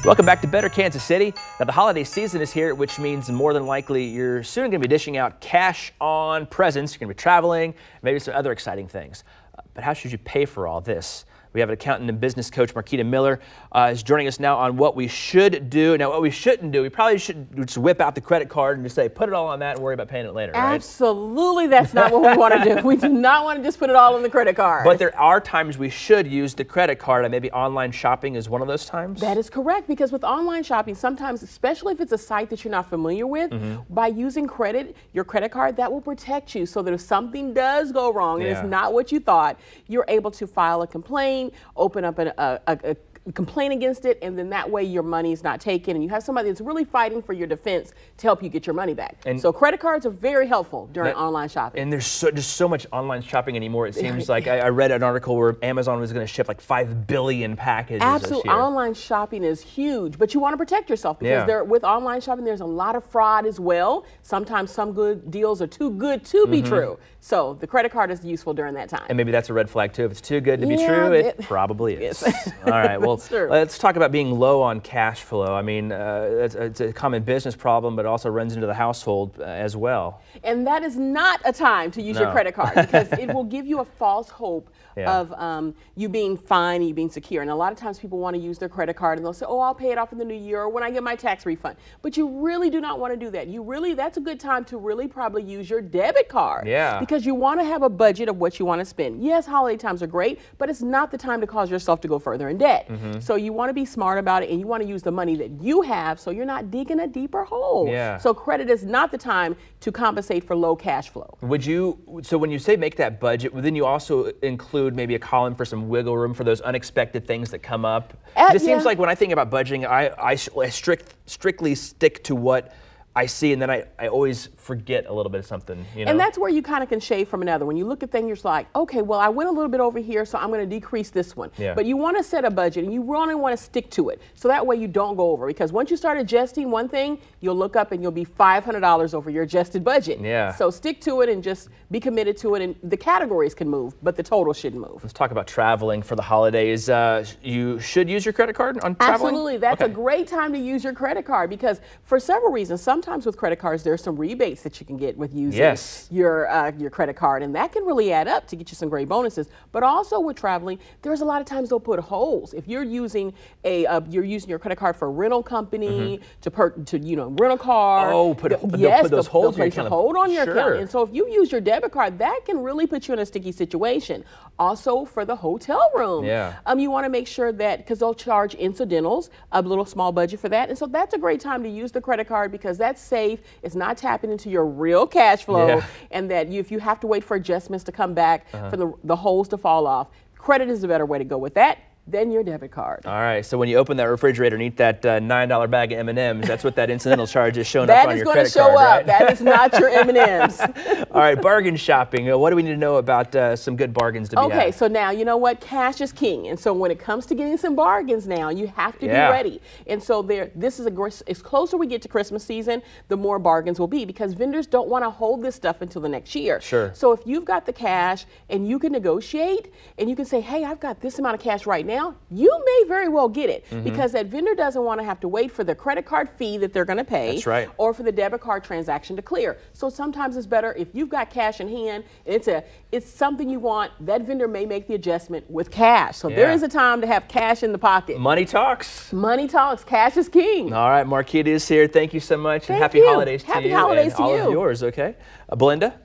Welcome back to Better Kansas City. Now the holiday season is here, which means more than likely you're soon going to be dishing out cash on presents. You're going to be traveling, maybe some other exciting things. But how should you pay for all this? We have an accountant and business coach, Marquita Miller, is joining us now on what we should do. Now, what we shouldn't do, we probably should just whip out the credit card and just say, put it all on that and worry about paying it later, right? Absolutely, that's not what we want to do. We do not want to just put it all on the credit card. But there are times we should use the credit card, and maybe online shopping is one of those times? That is correct, because with online shopping, sometimes, especially if it's a site that you're not familiar with, by using your credit card, that will protect you so that if something does go wrong and it's not what you thought, you're able to file a complaint, open up a complaint against it, and then that way your money is not taken and you have somebody that's really fighting for your defense to help you get your money back. And so credit cards are very helpful during online shopping. And there's just so much online shopping anymore. It seems like I read an article where Amazon was going to ship like 5 billion packages Absolutely. this year. Online shopping is huge, but you want to protect yourself because with online shopping there's a lot of fraud as well. Sometimes some good deals are too good to be true. So the credit card is useful during that time. And maybe that's a red flag too. If it's too good to be true, it probably is. All right, well, let's talk about being low on cash flow. I mean, it's a common business problem, but it also runs into the household as well. And that is not a time to use your credit card because it will give you a false hope of you being fine and you being secure. And a lot of times people want to use their credit card and they'll say, oh, I'll pay it off in the new year or when I get my tax refund. But you really do not want to do that. That's a good time to really probably use your debit card. Because you want to have a budget of what you want to spend. Yes, holiday times are great, but it's not the time to cause yourself to go further in debt. So you want to be smart about it and you want to use the money that you have so you're not digging a deeper hole. So credit is not the time to compensate for low cash flow. So when you say make that budget, then you also include maybe a column for some wiggle room for those unexpected things that come up? It seems like when I think about budgeting, I strictly stick to what I see, and then I always forget a little bit of something, you know? And that's where you kind of can shave from another. When you look at things, you're like, okay, well, I went a little bit over here, so I'm going to decrease this one. But you want to set a budget, and you really want to stick to it. So that way you don't go over. Because once you start adjusting one thing, you'll look up and you'll be $500 over your adjusted budget. So stick to it and just be committed to it. And the categories can move, but the total shouldn't move. Let's talk about traveling for the holidays. You should use your credit card on traveling? Absolutely. That's a great time to use your credit card because for several reasons. Sometimes with credit cards, there's some rebates that you can get with using your credit card, and that can really add up to get you some great bonuses. But also with traveling, there's a lot of times they'll put holes. If you're using your credit card for a rental company to rent a car. Oh, put those holes in your account. Hold on your account. And so if you use your debit card, that can really put you in a sticky situation. Also for the hotel room, you want to make sure that because they'll charge incidentals, a little small budget for that, and so that's a great time to use the credit card because that's safe. It's not tapping into your real cash flow, and that if you have to wait for adjustments to come back for the holes to fall off, credit is a better way to go with that than your debit card. All right, so when you open that refrigerator and eat that $9 bag of M&Ms, that's what that incidental charge is showing up on your credit card, right? That is not your M&Ms. All right, bargain shopping. What do we need to know about some good bargains to be had? Okay, so now you know what? Cash is king. And so when it comes to getting some bargains now, you have to be ready. And so as closer we get to Christmas season, the more bargains will be because vendors don't want to hold this stuff until the next year. So if you've got the cash and you can negotiate and you can say, hey, I've got this amount of cash right now, you may very well get it because that vendor doesn't want to have to wait for the credit card fee that they're going to pay or for the debit card transaction to clear. So sometimes it's better if you've got cash in hand and it's something you want, that vendor may make the adjustment with cash. So there is a time to have cash in the pocket. Money talks. Money talks. Cash is king. All right, Marquita is here. Thank you so much. And happy holidays to you. Happy holidays to you. All of yours, okay? Belinda?